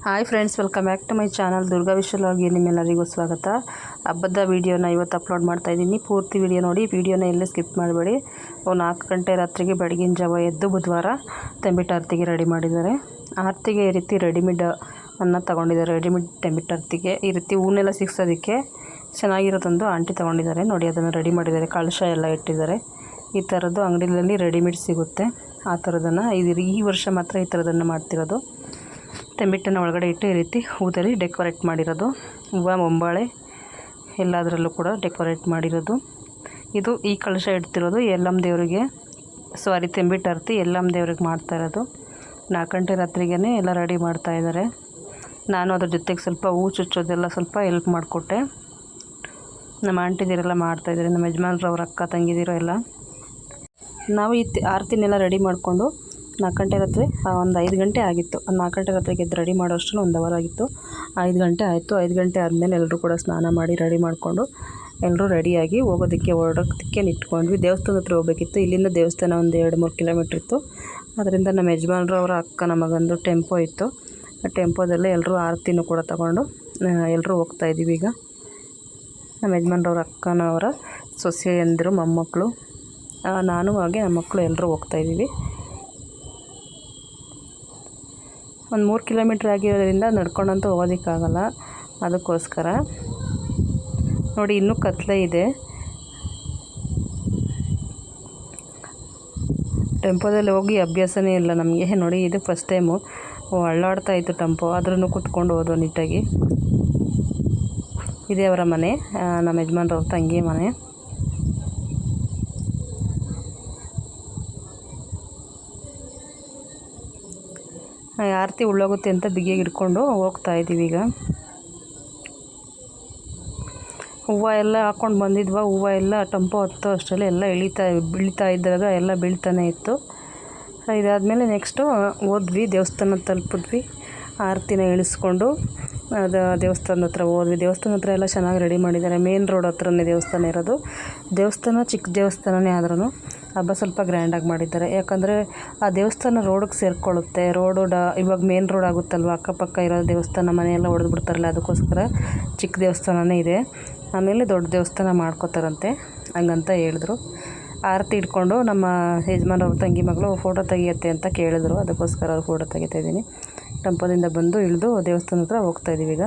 Hi friends, welcome back to my channel Durga ವಿಶ್ವಲಾಗಿ. ನಿಮ್ಮೆಲ್ಲರಿಗೂ ಸ್ವಾಗತ. ಹಬ್ಬದ ವೀಡಿಯೋನ ಇವತ್ತು ಅಪ್ಲೋಡ್ ಮಾಡ್ತಾ ಇದ್ದೀನಿ. ಪೂರ್ತಿ ವೀಡಿಯೋ ನೋಡಿ, ವೀಡಿಯೋನ ಎಲ್ಲೇ ಸ್ಕಿಪ್ ಮಾಡಬೇಡಿ. 4 ಗಂಟೆ ರಾತ್ರಿಗೆ ಬೆಳಗಿನ ಜಾವ ಎದ್ದು ಬುಧವಾರ ತಂಬಿಟ್ಟು ಆರತಿಗೆ ರೆಡಿ ಮಾಡಿದ್ದಾರೆ. ಆರತಿಗೆ ಈ ರೀತಿ ರೆಡಿಮೇಡ್ ಅನ್ನ ತೊಗೊಂಡಿದ್ದಾರೆ. ರೆಡಿಮೇಡ್ ತಂಬಿಟ್ಟು ಆರತಿಗೆ ಈ ರೀತಿ ಹೂನೆಲ್ಲ ಸಿಕ್ಸೋದಕ್ಕೆ ಚೆನ್ನಾಗಿರೋದೊಂದು ಆಂಟಿ ತೊಗೊಂಡಿದ್ದಾರೆ. ನೋಡಿ, ಅದನ್ನು ರೆಡಿ ಮಾಡಿದ್ದಾರೆ. ಕಳಶ ಎಲ್ಲ ಇಟ್ಟಿದ್ದಾರೆ. ಈ ಥರದ್ದು ಅಂಗಡಿಗಳಲ್ಲಿ ರೆಡಿಮೇಡ್ ಸಿಗುತ್ತೆ. ಆ ಥರದನ್ನು ಈ ವರ್ಷ ಮಾತ್ರ ಈ ಥರದನ್ನು ಮಾಡ್ತಿರೋದು. ತಂಬಿಟ್ಟನ್ನು ಒಳಗಡೆ ಇಟ್ಟು ಈ ರೀತಿ ಹೂದಲ್ಲಿ ಡೆಕೋರೇಟ್ ಮಾಡಿರೋದು. ಹೂವು, ಮೊಂಬಾಳೆ ಎಲ್ಲದರಲ್ಲೂ ಕೂಡ ಡೆಕೋರೇಟ್ ಮಾಡಿರೋದು. ಇದು ಈ ಕಳಶ ಇಡ್ತಿರೋದು ಯಲ್ಲಮ್ಮ ದೇವರಿಗೆ, ತಂಬಿಟ್ಟು ಆರತಿ ಯಲ್ಲಮ್ಮ ದೇವ್ರಿಗೆ ಮಾಡ್ತಾ ಇರೋದು. 4 ಗಂಟೆ ರಾತ್ರಿಗೇ ಎಲ್ಲ ರೆಡಿ ಮಾಡ್ತಾ ಇದ್ದಾರೆ. ನಾನು ಅದ್ರ ಜೊತೆಗೆ ಸ್ವಲ್ಪ ಹೂ ಚುಚ್ಚೋದೆಲ್ಲ ಸ್ವಲ್ಪ ಹೆಲ್ಪ್ ಮಾಡಿಕೊಟ್ಟೆ. ನಮ್ಮ ಆಂಟಿದಿರೆಲ್ಲ ಮಾಡ್ತಾಯಿದ್ದಾರೆ, ನಮ್ಮ ಯಜಮಾನ್ರು, ಅವ್ರ ಅಕ್ಕ ತಂಗಿದಿರೋ ಎಲ್ಲ. ನಾವು ಈ ಆರತಿನೆಲ್ಲ ರೆಡಿ ಮಾಡಿಕೊಂಡು 4 ಗಂಟೆ ರಾತ್ರಿ ಒಂದು 5 ಗಂಟೆ ಆಗಿತ್ತು. 4 ಗಂಟೆ ರಾತ್ರಿಗೆ ಎದ್ದು ರೆಡಿ ಮಾಡೋ ಅಷ್ಟರಲ್ಲಿ 1 ಅವರ್ ಆಗಿತ್ತು. 5 ಗಂಟೆ ಆಯಿತು. 5 ಗಂಟೆ ಆದಮೇಲೆ ಎಲ್ಲರೂ ಕೂಡ ಸ್ನಾನ ಮಾಡಿ ರೆಡಿ ಮಾಡಿಕೊಂಡು ಎಲ್ಲರೂ ರೆಡಿಯಾಗಿ ಹೊರಡೋದಕ್ಕೆ ನಿಂತ್ಕೊಂಡ್ವಿ. ದೇವಸ್ಥಾನದ ಹತ್ರ ಹೋಗಬೇಕಿತ್ತು. ಇಲ್ಲಿಂದ ದೇವಸ್ಥಾನ ಒಂದು 2-3 ಕಿಲೋಮೀಟ್ರ್ ಇತ್ತು. ಅದರಿಂದ ನಮ್ಮ ಯಜಮಾನ್ರು, ಅವರ ಅಕ್ಕನ ಮಗಂದು ಟೆಂಪೋ ಇತ್ತು. ಆ ಟೆಂಪೋದಲ್ಲೇ ಎಲ್ಲರೂ ಆರತಿನೂ ಕೂಡ ತಗೊಂಡು ಎಲ್ಲರೂ ಹೋಗ್ತಾಯಿದ್ದೀವಿ. ಈಗ ನಮ್ಮ ಯಜಮಾನ್ರವ್ರ ಅಕ್ಕನವರ ಸೊಸೆಯಂದಿರು, ಮೊಮ್ಮಕ್ಕಳು, ನಾನು ಹಾಗೆ ನಮ್ಮ ಮಕ್ಕಳು ಎಲ್ಲರೂ ಹೋಗ್ತಾಯಿದ್ದೀವಿ. ಒಂದು 3 ಕಿಲೋಮೀಟ್ರ್ ಆಗಿರೋದ್ರಿಂದ ನಡ್ಕೊಂಡಂತೂ ಹೋಗೋದಕ್ಕಾಗಲ್ಲ. ಅದಕ್ಕೋಸ್ಕರ ನೋಡಿ, ಇನ್ನೂ ಕತ್ಲೆ ಇದೆ. ಟೆಂಪೋದಲ್ಲಿ ಹೋಗಿ ಅಭ್ಯಾಸನೇ ಇಲ್ಲ ನಮಗೆ. ನೋಡಿ, ಇದು ಫಸ್ಟ್ ಟೈಮು. ಅಳ್ಳಾಡ್ತಾ ಇತ್ತು ಟೆಂಪೋ, ಆದ್ರೂ ಕೂತ್ಕೊಂಡು ಹೋದೋ ನೀಟಾಗಿ. ಇದೇ ಅವರ ಮನೆ, ನಮ್ಮ ಯಜಮಾನ್ರವ್ರ ತಂಗಿ ಮನೆ. ಆರತಿ ಉಳ್ಳೋಗುತ್ತೆ ಅಂತ ಬಿಗಿಯಾಗಿ ಹಿಡ್ಕೊಂಡು ಹೋಗ್ತಾಯಿದ್ದೀವಿ. ಈಗ ಹೂವು ಎಲ್ಲ ಹಾಕ್ಕೊಂಡು ಬಂದಿದ್ವ. ಹೂವು ಎಲ್ಲ ಟೆಂಪೋ ಹತ್ತೋ ಅಷ್ಟರಲ್ಲಿ ಎಲ್ಲ ಬೀಳ್ತಾ ಇದ್ದಾಗ ಎಲ್ಲ ಬೀಳ್ತಾನೆ ಇತ್ತು. ಇದಾದಮೇಲೆ ನೆಕ್ಸ್ಟು ಹೋದ್ವಿ, ದೇವಸ್ಥಾನ ತಲುಪಿದ್ವಿ. ಆರತಿನ ಇಳಿಸ್ಕೊಂಡು ದೇವಸ್ಥಾನದ ಹತ್ರ ಹೋದ್ವಿ. ದೇವಸ್ಥಾನದ ಹತ್ರ ಎಲ್ಲ ಚೆನ್ನಾಗಿ ರೆಡಿ ಮಾಡಿದ್ದಾರೆ. ಮೇನ್ ರೋಡ್ ಹತ್ರನೇ ದೇವಸ್ಥಾನ ಇರೋದು. ದೇವಸ್ಥಾನ ಚಿಕ್ಕ ದೇವಸ್ಥಾನನೇ ಆದ್ರೂ ಹಬ್ಬ ಸ್ವಲ್ಪ ಗ್ರ್ಯಾಂಡಾಗಿ ಮಾಡಿದ್ದಾರೆ. ಯಾಕಂದರೆ ಆ ದೇವಸ್ಥಾನ ರೋಡಿಗೆ ಸೇರಿಕೊಳ್ಳುತ್ತೆ. ಇವಾಗ ಮೇನ್ ರೋಡ್ ಆಗುತ್ತಲ್ವ, ಅಕ್ಕಪಕ್ಕ ಇರೋ ದೇವಸ್ಥಾನ ಮನೆಯೆಲ್ಲ ಹೊಡೆದು ಬಿಡ್ತಾರಲ್ಲ, ಅದಕ್ಕೋಸ್ಕರ ಚಿಕ್ಕ ದೇವಸ್ಥಾನನೇ ಇದೆ. ಆಮೇಲೆ ದೊಡ್ಡ ದೇವಸ್ಥಾನ ಮಾಡ್ಕೋತಾರಂತೆ, ಹಂಗಂತ ಹೇಳಿದ್ರು. ಆರತಿ ಇಟ್ಕೊಂಡು ನಮ್ಮ ಯಜಮಾನವ್ರ ತಂಗಿ ಮಗಳು ಫೋಟೋ ತೆಗಿಯತ್ತೆ ಅಂತ ಕೇಳಿದ್ರು. ಅದಕ್ಕೋಸ್ಕರ ಅವ್ರು ಫೋಟೋ ತೆಗಿತಾಯಿದ್ದೀನಿ. ಟೆಂಪೋದಿಂದ ಬಂದು ಇಳಿದು ದೇವಸ್ಥಾನ ಹತ್ರ ಹೋಗ್ತಾಯಿದ್ದೀವಿ. ಈಗ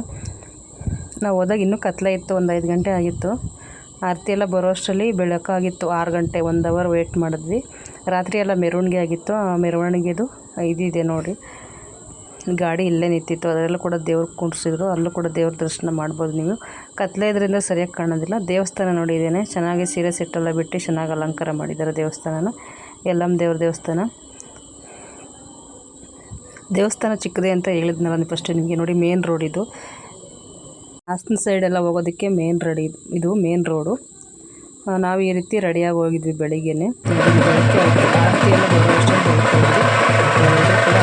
ನಾವು ಹೋದಾಗ ಇನ್ನೂ ಕತ್ಲೆ ಇತ್ತು. ಒಂದು 5 ಗಂಟೆ ಆಗಿತ್ತು. ಆರತಿ ಎಲ್ಲ ಬರೋ ಅಷ್ಟರಲ್ಲಿ ಬೆಳಕಾಗಿತ್ತು. 6 ಗಂಟೆ, 1 ಅವರ್ ವೇಟ್ ಮಾಡಿದ್ವಿ. ರಾತ್ರಿ ಎಲ್ಲ ಮೆರವಣಿಗೆ ಆಗಿತ್ತು. ಆ ಮೆರವಣಿಗೆದು ಇದಿದೆ ನೋಡಿ, ಗಾಡಿ ಇಲ್ಲೇ ನಿಂತಿತ್ತು. ಅದರಲ್ಲೂ ಕೂಡ ದೇವ್ರಿಗೆ ಕುಂಡ್ಸಿದ್ರು. ಅಲ್ಲೂ ಕೂಡ ದೇವ್ರ ದರ್ಶನ ಮಾಡ್ಬೋದು ನೀವು. ಕತ್ಲೆ ಇದರಿಂದ ಸರಿಯಾಗಿ ಕಾಣೋದಿಲ್ಲ. ದೇವಸ್ಥಾನ ನೋಡಿ, ಇದೇನೆ ಚೆನ್ನಾಗಿ ಸೀರೆ ಸೆಟ್ಟೆಲ್ಲ ಬಿಟ್ಟು ಚೆನ್ನಾಗಿ ಅಲಂಕಾರ ಮಾಡಿದ್ದಾರೆ ದೇವಸ್ಥಾನನ. ಯಲ್ಲಮ್ಮ ದೇವ್ರ ದೇವಸ್ಥಾನ. ದೇವಸ್ಥಾನ ಚಿಕ್ಕದೇ ಅಂತ ಹೇಳಿದ್ನಲ್ಲ ಫಸ್ಟ್ ನಿಮಗೆ. ನೋಡಿ, ಮೇನ್ ರೋಡ್ ಇದು. ಹಾಸನ ಸೈಡೆಲ್ಲ ಹೋಗೋದಕ್ಕೆ ಇದು ಮೇನ್ ರೋಡು. ನಾವು ಈ ರೀತಿ ರೆಡಿಯಾಗಿ ಹೋಗಿದ್ವಿ ಬೆಳಿಗ್ಗೆನೆ. ಆರತಿ ಎಲ್ಲ ಬರೋ ಅಷ್ಟೊಂದು ಎಲ್ಲರೂ ಕೂಡ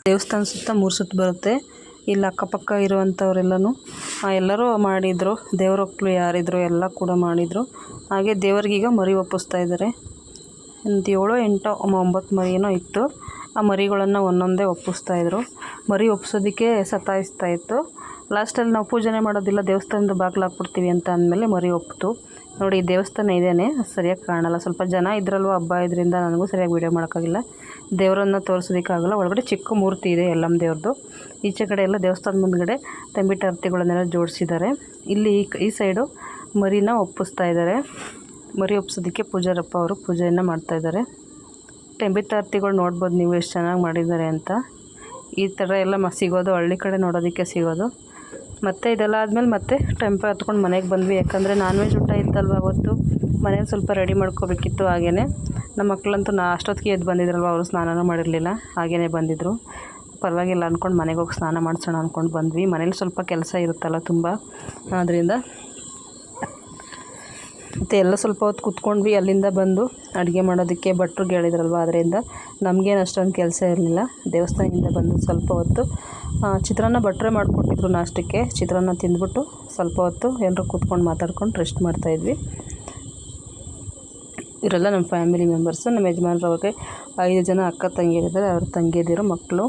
ದೇವಸ್ಥಾನ ಸುತ್ತ 3 ಸುತ್ತು ಬರುತ್ತೆ. ಇಲ್ಲಿ ಅಕ್ಕಪಕ್ಕ ಇರುವಂಥವರೆಲ್ಲನೂ ಎಲ್ಲರೂ ಮಾಡಿದರು. ದೇವರೊಕ್ಕಲು ಯಾರಿದ್ರು ಎಲ್ಲ ಕೂಡ ಮಾಡಿದರು. ಹಾಗೆ ದೇವರಿಗೀಗ ಮರಿ ಒಪ್ಪಿಸ್ತಾ ಇದ್ದಾರೆ. 7, 8, 9 ಮರಿನೋ ಇತ್ತು. ಆ ಮರಿಗಳನ್ನು ಒಂದೊಂದೇ ಒಪ್ಪಿಸ್ತಾಯಿದ್ರು. ಮರಿ ಒಪ್ಪಿಸೋದಕ್ಕೆ ಸತಾಯಿಸ್ತಾ ಇತ್ತು. ಲಾಸ್ಟಲ್ಲಿ ನಾವು ಪೂಜೆ ಮಾಡೋದಿಲ್ಲ, ದೇವಸ್ಥಾನದ ಬಾಗಿಲು ಹಾಕ್ಬಿಡ್ತೀವಿ ಅಂತ ಅಂದಮೇಲೆ ಮರಿ ಒಪ್ಪಿತು. ನೋಡಿ, ದೇವಸ್ಥಾನ ಇದೇನೆ, ಸರಿಯಾಗಿ ಕಾಣಲ್ಲ. ಸ್ವಲ್ಪ ಜನ ಇದ್ರಲ್ವ, ಹಬ್ಬ ಇದರಿಂದ ನನಗೂ ಸರಿಯಾಗಿ ವೀಡಿಯೋ ಮಾಡೋಕ್ಕಾಗಿಲ್ಲ. ದೇವರನ್ನು ತೋರಿಸೋದಕ್ಕಾಗಲ್ಲ. ಒಳಗಡೆ ಚಿಕ್ಕ ಮೂರ್ತಿ ಇದೆ ಯಲ್ಲಮ್ಮ ದೇವ್ರದ್ದು. ಈಚೆ ಕಡೆ ಎಲ್ಲ ದೇವಸ್ಥಾನದ ಮುಂದ್ಗಡೆ ತಂಬಿಟ್ಟು ಆರತಿಗಳನ್ನೆಲ್ಲ ಜೋಡಿಸಿದ್ದಾರೆ. ಇಲ್ಲಿ ಈ ಸೈಡು ಮರಿನ ಒಪ್ಪಿಸ್ತಾ ಇದ್ದಾರೆ. ಮರಿ ಒಪ್ಪಿಸೋದಕ್ಕೆ ಪೂಜಾರಪ್ಪ ಅವರು ಪೂಜೆಯನ್ನು ಮಾಡ್ತಾಯಿದ್ದಾರೆ. ತಂಬಿಟ್ಟು ನೋಡ್ಬೋದು ನೀವು ಎಷ್ಟು ಚೆನ್ನಾಗಿ ಮಾಡಿದ್ದಾರೆ ಅಂತ. ಈ ಥರ ಎಲ್ಲ ಸಿಗೋದು ಹಳ್ಳಿ ಕಡೆ ನೋಡೋದಕ್ಕೆ ಸಿಗೋದು. ಮತ್ತು ಇದೆಲ್ಲ ಆದಮೇಲೆ ಮತ್ತೆ ಟೆಂಪೋ ಹತ್ಕೊಂಡು ಮನೆಗೆ ಬಂದ್ವಿ. ಯಾಕಂದರೆ ನಾನ್ ವೆಜ್ ಊಟ ಇತ್ತಲ್ವ ಅವತ್ತು. ಮನೇಲಿ ಸ್ವಲ್ಪ ರೆಡಿ ಮಾಡ್ಕೋಬೇಕಿತ್ತು. ಹಾಗೇ ನಮ್ಮ ಮಕ್ಕಳಂತೂ ಅಷ್ಟೊತ್ತಿಗೆ ಎದ್ದು ಬಂದಿದ್ರಲ್ವ, ಅವರು ಸ್ನಾನನೂ ಮಾಡಿರಲಿಲ್ಲ, ಹಾಗೇ ಬಂದಿದ್ದರು. ಪರವಾಗಿಲ್ಲ ಅಂದ್ಕೊಂಡು ಮನೆಗೆ ಹೋಗಿ ಸ್ನಾನ ಮಾಡಿಸೋಣ ಅಂದ್ಕೊಂಡು ಬಂದ್ವಿ. ಮನೇಲಿ ಸ್ವಲ್ಪ ಕೆಲಸ ಇರುತ್ತಲ್ಲ ತುಂಬ, ಆದ್ದರಿಂದ ಮತ್ತು ಎಲ್ಲ ಸ್ವಲ್ಪ ಹೊತ್ತು ಕೂತ್ಕೊಂಡ್ವಿ. ಅಲ್ಲಿಂದ ಬಂದು ಅಡುಗೆ ಮಾಡೋದಕ್ಕೆ ಭಟ್ರಿಗೆ ಹೇಳಿದ್ರಲ್ವ, ಅದರಿಂದ ನಮಗೇನು ಅಷ್ಟೊಂದು ಕೆಲಸ ಇರಲಿಲ್ಲ. ದೇವಸ್ಥಾನದಿಂದ ಬಂದು ಸ್ವಲ್ಪ ಹೊತ್ತು ಚಿತ್ರಾನ್ನ ಭಟ್ರೆ ಮಾಡಿಕೊಟ್ಟಿದ್ರು ನಾಷ್ಟಕ್ಕೆ. ಚಿತ್ರಾನ್ನ ತಿಂದ್ಬಿಟ್ಟು ಸ್ವಲ್ಪ ಹೊತ್ತು ಎಲ್ಲರೂ ಕೂತ್ಕೊಂಡು ಮಾತಾಡ್ಕೊಂಡು ರೆಸ್ಟ್ ಮಾಡ್ತಾಯಿದ್ವಿ. ಇವರೆಲ್ಲ ನಮ್ಮ ಫ್ಯಾಮಿಲಿ ಮೆಂಬರ್ಸು. ನಮ್ಮ ಯಜಮಾನ್ರವ್ರಿಗೆ 5 ಜನ ಅಕ್ಕ ತಂಗಿಯರಿದ್ದಾರೆ. ಅವ್ರ ತಂಗಿಯದಿರು ಮಕ್ಕಳು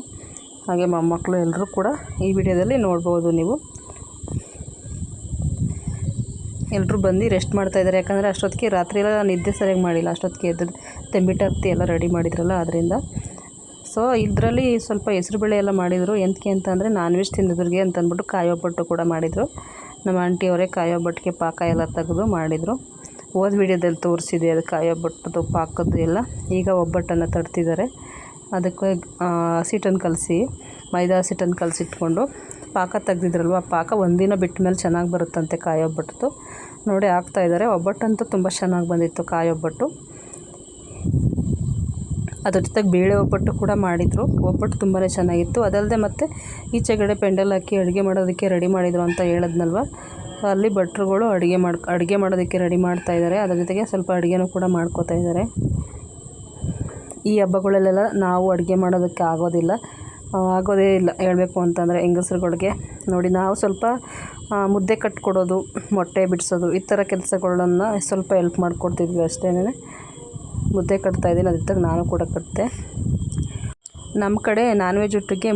ಹಾಗೆ ಮೊಮ್ಮಕ್ಕಳು ಎಲ್ಲರೂ ಕೂಡ ಈ ವಿಡಿಯೋದಲ್ಲಿ ನೋಡ್ಬೋದು ನೀವು. ಎಲ್ಲರೂ ಬಂದು ರೆಸ್ಟ್ ಮಾಡ್ತಾಯಿದ್ದಾರೆ. ಯಾಕಂದರೆ ಅಷ್ಟೊತ್ತಿಗೆ ರಾತ್ರಿ ಎಲ್ಲ ನಿದ್ದೆ ಸರಿಯಾಗಿ ಮಾಡಿಲ್ಲ. ಅಷ್ಟೊತ್ತಿಗೆ ಎದ್ದು ತಂಬಿಟ್ಟು ಆರತಿ ಎಲ್ಲ ರೆಡಿ ಮಾಡಿದ್ರಲ್ಲ, ಅದರಿಂದ. ಸೊ ಇದರಲ್ಲಿ ಸ್ವಲ್ಪ ಹೆಸರುಬೇಳೆ ಎಲ್ಲ ಮಾಡಿದರು. ಎಂತಕ್ಕೆ ಅಂತಂದರೆ ನಾನ್ ವೆಜ್ ತಿಂದಿದ್ರಿಗೆ ಅಂತಂದ್ಬಿಟ್ಟು ಕಾಯಿ ಒಬ್ಬಟ್ಟು ಕೂಡ ಮಾಡಿದರು. ನಮ್ಮ ಆಂಟಿಯವರೇ ಕಾಯಿ ಒಬ್ಬಟ್ಟಿಗೆ ಪಾಕ ಎಲ್ಲ ತೆಗೆದು ಮಾಡಿದರು. ಹೋದ ವೀಡಿಯೋದಲ್ಲಿ ತೋರಿಸಿದೆ ಅದು ಕಾಯಿ ಒಬ್ಬಟ್ಟು ಪಾಕದ್ದು ಎಲ್ಲ. ಈಗ ಒಬ್ಬಟ್ಟನ್ನು ತಡ್ತಿದ್ದಾರೆ. ಅದಕ್ಕೆ ಹಸಿಟ್ಟನ್ನು ಕಲಸಿ, ಮೈದಾ ಹಸಿಟ್ಟನ್ನು ಕಲಸಿಟ್ಕೊಂಡು ಪಾಕ ತೆಗ್ದಿದ್ರಲ್ವ, ಪಾಕ ಒಂದಿನ ಬಿಟ್ಟ ಮೇಲೆ ಚೆನ್ನಾಗಿ ಬರುತ್ತಂತೆ ಕಾಯಿ ಒಬ್ಬಟ್ಟು. ನೋಡಿ ಹಾಕ್ತಾಯಿದ್ದಾರೆ. ಒಬ್ಬಟ್ಟಂತೂ ತುಂಬ ಚೆನ್ನಾಗಿ ಬಂದಿತ್ತು ಕಾಯಿ ಒಬ್ಬಟ್ಟು. ಅದ್ರ ಜೊತೆಗೆ ಬೇಳೆ ಒಬ್ಬಟ್ಟು ಕೂಡ ಮಾಡಿದರು. ಒಬ್ಬಟ್ಟು ತುಂಬಾ ಚೆನ್ನಾಗಿತ್ತು. ಅದಲ್ಲದೆ ಮತ್ತು ಈಚೆಗಡೆ ಪೆಂಡಲ್ ಹಾಕಿ ಅಡುಗೆ ಮಾಡೋದಕ್ಕೆ ರೆಡಿ ಮಾಡಿದರು ಅಂತ ಹೇಳಿದ್ನಲ್ವ, ಅಲ್ಲಿ ಭಟ್ರುಗಳು ಅಡುಗೆ ಮಾಡೋದಕ್ಕೆ ರೆಡಿ ಮಾಡ್ತಾಯಿದ್ದಾರೆ. ಅದ್ರ ಜೊತೆಗೆ ಸ್ವಲ್ಪ ಅಡುಗೆನೂ ಕೂಡ ಮಾಡ್ಕೋತಾ ಇದ್ದಾರೆ. ಈ ಹಬ್ಬಗಳಲ್ಲೆಲ್ಲ ನಾವು ಅಡುಗೆ ಮಾಡೋದಕ್ಕೆ ಆಗೋದೇ ಇಲ್ಲ ಹೇಳಬೇಕು ಅಂತಂದರೆ ಹೆಂಗಸ್ರುಗಳಿಗೆ. ನೋಡಿ, ನಾವು ಸ್ವಲ್ಪ ಮುದ್ದೆ ಕಟ್ಕೊಡೋದು, ಮೊಟ್ಟೆ ಬಿಡಿಸೋದು, ಈ ಥರ ಕೆಲಸಗಳನ್ನ ಸ್ವಲ್ಪ ಹೆಲ್ಪ್ ಮಾಡಿಕೊಡ್ತಿದ್ವಿ ಅಷ್ಟೇ. ಮುದ್ದೆ ಕಟ್ತಾಯಿದ್ದೀನಿ, ಅದಕ್ಕೆ ನಾನು ಕೂಡ ಕಟ್ಟಿದೆ. ನಮ್ಮ ಕಡೆ ನಾನ್ ವೆಜ್ ಊಟಕ್ಕೆ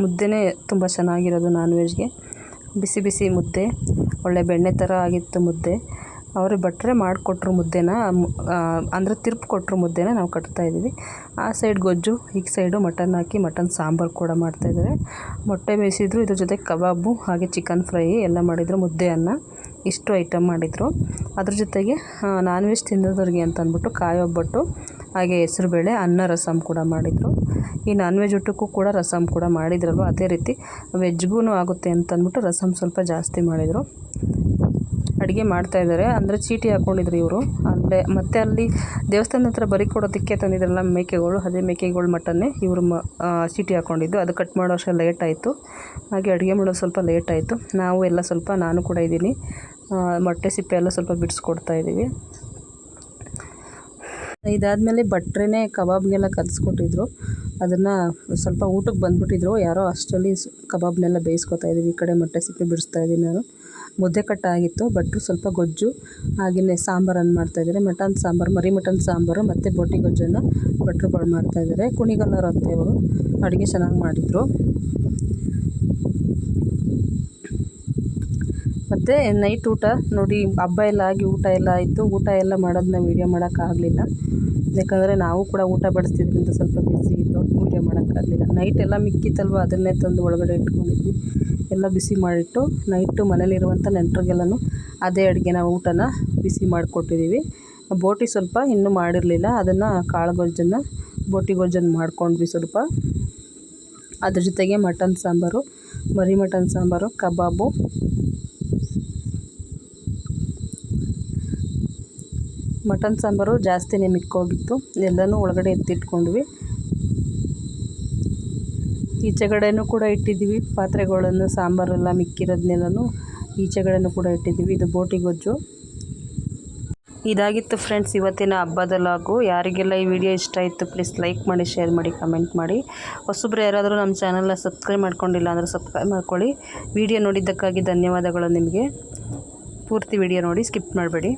ಮುದ್ದೆನೇ ತುಂಬ ಚೆನ್ನಾಗಿರೋದು. ನಾನ್ ವೆಜ್ಗೆ ಬಿಸಿ ಬಿಸಿ ಮುದ್ದೆ, ಒಳ್ಳೆ ಬೆಣ್ಣೆ ಥರ ಆಗಿತ್ತು ಮುದ್ದೆ. ಅವರು ಭಟ್ರೆ ಮಾಡಿಕೊಟ್ರು ಮುದ್ದೆನ, ಅಂದರೆ ಕೊಟ್ಟರು ಮುದ್ದೆನ ನಾವು ಕಟ್ತಾಯಿದ್ದೀವಿ. ಆ ಸೈಡ್ ಗೊಜ್ಜು, ಈ ಸೈಡು ಮಟನ್ ಹಾಕಿ ಮಟನ್ ಸಾಂಬಾರು ಕೂಡ ಮಾಡ್ತಾಯಿದ್ದಾರೆ. ಮೊಟ್ಟೆ ಬೇಯಿಸಿದ್ರು, ಇದ್ರ ಜೊತೆ ಕಬಾಬು ಹಾಗೆ ಚಿಕನ್ ಫ್ರೈ ಎಲ್ಲ ಮಾಡಿದರು. ಮುದ್ದೆ ಅನ್ನ ಇಷ್ಟು ಐಟಮ್ ಮಾಡಿದರು. ಅದ್ರ ಜೊತೆಗೆ ನಾನ್ ವೆಜ್ ತಿನ್ನೋದವ್ರಿಗೆ ಅಂತ ಅಂದ್ಬಿಟ್ಟು ಕಾಯಿ ಒಬ್ಬಟ್ಟು ಹಾಗೆ ಹೆಸರುಬೇಳೆ, ಅನ್ನ, ರಸಮ್ ಕೂಡ ಮಾಡಿದರು. ಈ ನಾನ್ ವೆಜ್ ಊಟಕ್ಕೂ ಕೂಡ ರಸಮ್ ಕೂಡ ಮಾಡಿದ್ರಲ್ವ, ಅದೇ ರೀತಿ ವೆಜ್ಗೂ ಆಗುತ್ತೆ ಅಂತಂದ್ಬಿಟ್ಟು ರಸಮ್ ಸ್ವಲ್ಪ ಜಾಸ್ತಿ ಮಾಡಿದರು. ಅಡುಗೆ ಮಾಡ್ತಾಯಿದ್ದಾರೆ. ಅಂದರೆ ಚೀಟಿ ಹಾಕ್ಕೊಂಡಿದ್ರು ಇವರು ಅಲ್ಲೇ. ಮತ್ತು ಅಲ್ಲಿ ದೇವಸ್ಥಾನದ ಹತ್ರ ಬರೀ ಕೊಡೋದಕ್ಕೆ ತಂದಿದ್ರಲ್ಲ ಮೇಕೆಗಳು, ಅದೇ ಮೇಕೆಗಳು ಮಟನ್ನೇ ಇವರು ಚೀಟಿ ಹಾಕ್ಕೊಂಡಿದ್ದು. ಅದು ಕಟ್ ಮಾಡೋ ಅಷ್ಟೇ ಲೇಟ್ ಆಯಿತು. ಹಾಗೆ ಅಡುಗೆ ಮಾಡೋದು ಸ್ವಲ್ಪ ಲೇಟ್ ಆಯಿತು. ನಾವು ಎಲ್ಲ ಸ್ವಲ್ಪ, ನಾನು ಕೂಡ ಇದ್ದೀನಿ, ಮೊಟ್ಟೆ ಸಿಪ್ಪೆ ಎಲ್ಲ ಸ್ವಲ್ಪ ಬಿಡಿಸ್ಕೊಡ್ತಾಯಿದ್ದೀವಿ. ಇದಾದಮೇಲೆ ಭಟ್ರೇನೇ ಕಬಾಬ್ಗೆಲ್ಲ ಕಲಿಸ್ಕೊಟ್ಟಿದ್ರು. ಅದನ್ನು ಸ್ವಲ್ಪ ಊಟಕ್ಕೆ ಬಂದುಬಿಟ್ಟಿದ್ರು ಯಾರೋ, ಅಷ್ಟರಲ್ಲಿ ಕಬಾಬ್ನೆಲ್ಲ ಬೇಯಿಸ್ಕೊತಾಯಿದ್ದೀವಿ. ಈ ಕಡೆ ಮೊಟ್ಟೆ ಸಿಪ್ಪೆ ಬಿಡಿಸ್ತಾಯಿದ್ದೀನಿ ನಾನು. ಮುದ್ದೆ ಕಟ್ಟಾಗಿತ್ತು. ಭಟ್ರು ಸ್ವಲ್ಪ ಗೊಜ್ಜು ಹಾಗೆಯೇ ಸಾಂಬಾರನ್ನು ಮಾಡ್ತಾಯಿದ್ದಾರೆ. ಮಟನ್ ಸಾಂಬಾರು, ಮರಿ ಮಟನ್ ಸಾಂಬಾರು ಮತ್ತು ಬೋಟಿ ಗೊಜ್ಜನ್ನು ಭಟ್ರುಗಳು ಮಾಡ್ತಾಯಿದ್ದಾರೆ. ಕುಣಿಗಲ್ಲರು ಅಂತ ಇವರು ಅಡುಗೆ ಚೆನ್ನಾಗಿ ಮಾಡಿದರು. ಮತ್ತು ನೈಟ್ ಊಟ ನೋಡಿ, ಹಬ್ಬ ಎಲ್ಲ ಆಗಿ ಊಟ ಎಲ್ಲ ಆಯಿತು. ಊಟ ಎಲ್ಲ ಮಾಡೋದನ್ನ ವೀಡಿಯೋ ಮಾಡೋಕ್ಕಾಗಲಿಲ್ಲ. ಯಾಕಂದರೆ ನಾವು ಕೂಡ ಊಟ ಬಡಿಸ್ತಿದ್ರಿಂದ ಸ್ವಲ್ಪ ಬಿಸಿ ಇದ್ದು ವೀಡಿಯೋ ಮಾಡೋಕ್ಕಾಗಲಿಲ್ಲ. ನೈಟ್ ಎಲ್ಲ ಮಿಕ್ಕಿತ್ತಲ್ವ, ಅದನ್ನೇ ತಂದು ಒಳಗಡೆ ಇಟ್ಕೊಂಡಿದ್ವಿ. ಎಲ್ಲ ಬಿಸಿ ಮಾಡಿಟ್ಟು ನೈಟು ಮನೇಲಿರುವಂಥ ನೆಂಟರಿಗೆಲ್ಲನೂ ಅದೇ ಅಡುಗೆನ ಊಟನ ಬಿಸಿ ಮಾಡಿಕೊಟ್ಟಿದ್ದೀವಿ. ಬೋಟಿ ಸ್ವಲ್ಪ ಇನ್ನೂ ಮಾಡಿರಲಿಲ್ಲ, ಅದನ್ನು ಕಾಳು ಗೊಜ್ಜನ್ನು ಬೋಟಿ ಗೊಜ್ಜನ್ನು ಮಾಡ್ಕೊಂಡ್ವಿ ಸ್ವಲ್ಪ. ಅದ್ರ ಜೊತೆಗೆ ಮಟನ್ ಸಾಂಬಾರು, ಮರಿ ಮಟನ್ ಸಾಂಬಾರು, ಕಬಾಬು, ಮಟನ್ ಸಾಂಬಾರು ಜಾಸ್ತಿನೇ ಮಿಕ್ಕೋಗಿತ್ತು. ಎಲ್ಲನೂ ಒಳಗಡೆ ಎತ್ತಿಟ್ಕೊಂಡ್ವಿ. ಈಚೆಗಡೆನೂ ಕೂಡ ಇಟ್ಟಿದ್ದೀವಿ ಪಾತ್ರೆಗಳನ್ನು, ಸಾಂಬಾರೆಲ್ಲ ಮಿಕ್ಕಿರೋದನ್ನೆಲ್ಲನೂ ಈಚೆಗಡೆನೂ ಕೂಡ ಇಟ್ಟಿದ್ದೀವಿ. ಇದು ಬೋಟಿ ಗೊಜ್ಜು. ಇದಾಗಿತ್ತು ಫ್ರೆಂಡ್ಸ್ ಇವತ್ತಿನ ಹಬ್ಬದ ಲಾಗು. ಯಾರಿಗೆಲ್ಲ ಈ ವಿಡಿಯೋ ಇಷ್ಟ ಆಯಿತು ಪ್ಲೀಸ್ ಲೈಕ್ ಮಾಡಿ, ಶೇರ್ ಮಾಡಿ, ಕಮೆಂಟ್ ಮಾಡಿ. ಹೊಸಬ್ರು ಯಾರಾದರೂ ನಮ್ಮ ಚಾನಲ್ನ ಸಬ್ಸ್ಕ್ರೈಬ್ ಮಾಡ್ಕೊಂಡಿಲ್ಲ ಅಂದರೆ ಸಬ್ಸ್ಕ್ರೈಬ್ ಮಾಡ್ಕೊಳ್ಳಿ. ವಿಡಿಯೋ ನೋಡಿದ್ದಕ್ಕಾಗಿ ಧನ್ಯವಾದಗಳು ನಿಮಗೆ. ಪೂರ್ತಿ ವಿಡಿಯೋ ನೋಡಿ, ಸ್ಕಿಪ್ ಮಾಡಬೇಡಿ.